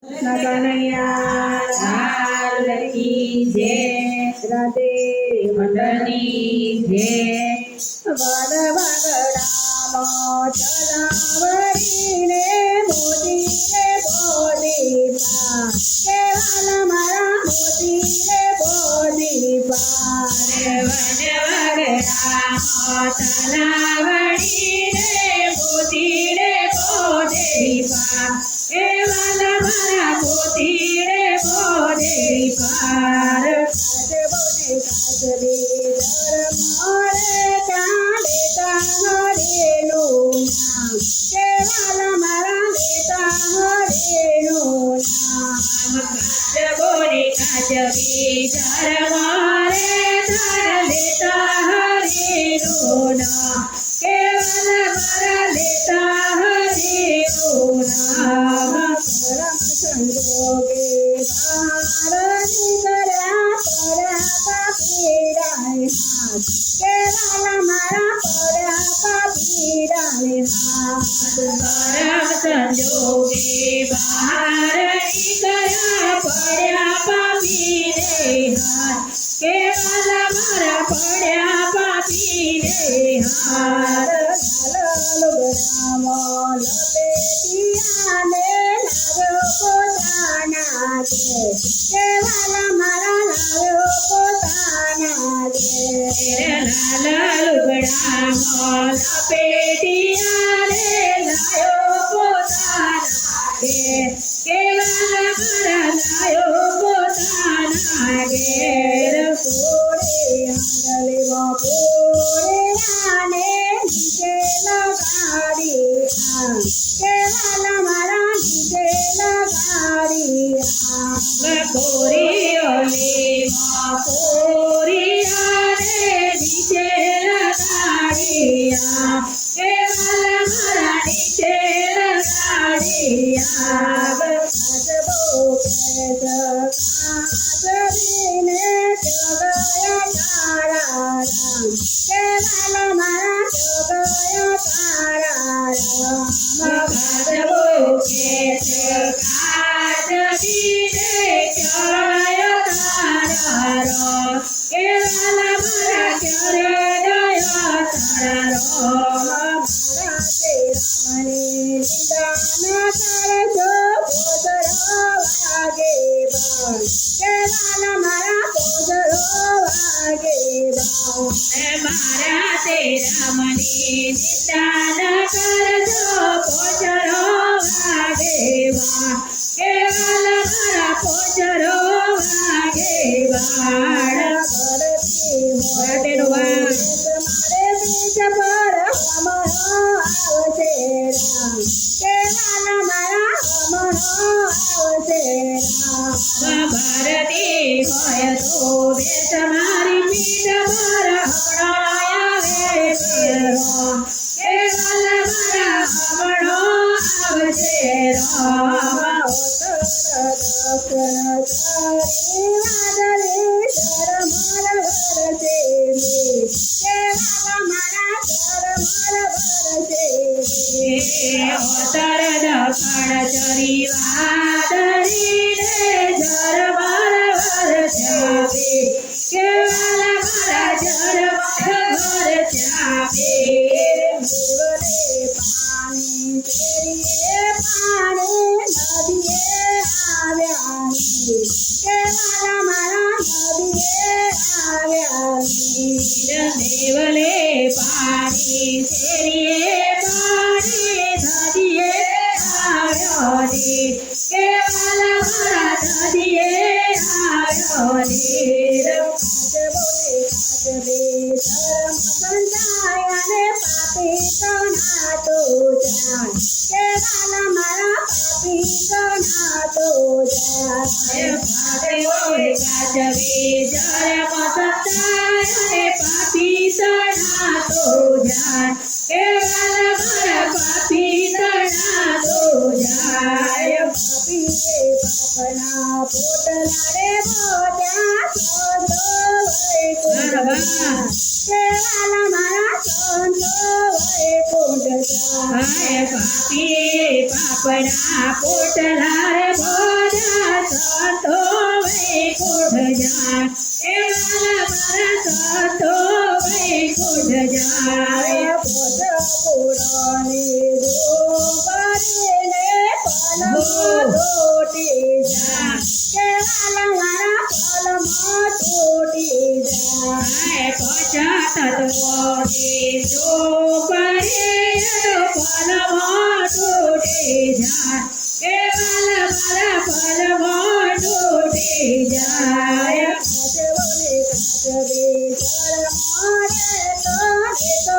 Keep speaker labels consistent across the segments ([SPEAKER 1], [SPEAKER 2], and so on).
[SPEAKER 1] કનૈયા લાલ કી જય, રાધે મંડળની જય. વડ વગડામાં ચલાવડીને મોદી રે બોધી પાર, કેવાલ મારા મોદી રે બોધી પાર. વડ વગડામાં ચલાવડીને મોદી રે બોધી પાર, કેવાલ મારા મોદી રે બોધી પાર. કાજબોને કાજરી ધર્મ રે કાંડે તાંગરેનું નામ, કેવાલ મારા લેતા હરેનું નામ. કાજબોને કાજરી ધર્મ રે તાર લેતા હરેનું નામ, કેવાલ મારા લેતા હરેનું નામ. પરમ સંજોગે બહાર નીકળ્યા પડ્યા પાપીડાને હાથ, કેવાલ મારા પડ્યા પાપીડાને હાથ. પરમ સંજોગે બહાર નીકળ્યા પડ્યા પાપીને હાથ, કેવાલ મારા પડ્યા પાપીને હાથ. લુગડામાં લપેટિયાને લાવ્યો પોતાના ઘેર, કેવાલ મારા લાવ્યો પોતાના ઘેર. લાલ લુગડામાં લપેટિયાને લાવ્યો પોતાના ઘેર, કેવાલ મારા લાવ્યો પોતાના ઘેર. કોળે આંગળીમાં કોળિયાને નીચે લગાડી આમ, કેવાલ મારા નીચે લગાડી આમ. કોરિયોલીમાં કોરિયાને નીચે લગાડી આમ, કેવાલ મારા નીચે લગાડી આમ. કાજબો કાજરીને ચોગયા તારા રામ, કેવાલ મારા ચોગયા તારા રામ. કાજબો કાજરીને ચોગયા તારા રામ, કેવાલ મારા ચોગયા તારા રામ. રામની નિદાન કરજો પોતરો વાગે બાણ, કેવાલ મારા પોતરો વાગે બાણ. મારા તે રામની નિદાન કરજો પોતરો વાગે બાણ, કેવાલ મારા પોતરો વાગે બાણ. ભરતી હોય મારે બીજ પર હમણો આવશે રામ, કેવાલ મારા હમણો આવશે રામ. ભરતી હોય તો બેસ મારી પીઠ પર હમણો આવે છે રામ, કેવાલ મારા હમણો આવશે રામ. દક્ષિણ ચારી વાદળી ધર્મર વરસે મે, કેવાલ મારા ધર્મર વરસે મે. ઉત્તર દક્ષિણ ચરી વાદળીને ધર્મર વરસ્યા બે, કેવાલ મારા ધર્મર વરસ્યા બે. દેવલે પાણી કેરીએ પાણી નદીએ આવ્યા, કેવાલ મારા નદીએ આવ્યા. દેવલે પાણી શેરીએ પાણી નદીએ આવ્યો ને, કેવાલ મારા નદીએ આવ્યો ને. કાજબોને કાજબે ધર્મ બંધાય અને પાપી કણાતો જાય, કેવાલ મારા પાપી કણાતો જાય. કાજબોને કાજબે ધર્મ બંધાય અને પાપી કણાતો જાય, કેવાલ મારા પાપી કણાતો જાય. પાપીએ પાપના પોટલા રે બોધ્યા સંતો વૈકુંઠ, કેવાલ મારા સંતો વૈકુંઠ જાય. પાપીએ પાપના પોટલા રે સંતો વૈકુંઠ જાય એ વાલા મારા સંતો વૈકુંઠ જાય પોત પુરાણી કરીને પલમાં તૂટી જાય કે વાલા મારા પલમાં તૂટી જાય પચાત તોડી જો કરે પલમાં તૂટી જાય એ વાલા મારા પલમાં તૂટી જાય બોલે કાચબે જળ મારે તો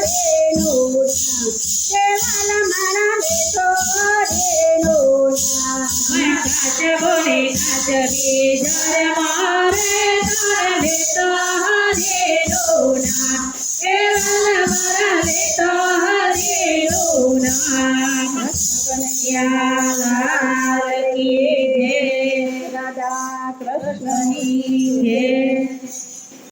[SPEAKER 1] રે નું કે વાલા મારા લેતો રે નું કાચ બોલે કાચબે જળ મારે તાર લેતો રે નું કે વાલા મારા લેતો રે નું કનૈયા લાલ કી જય રાધા કૃષ્ણની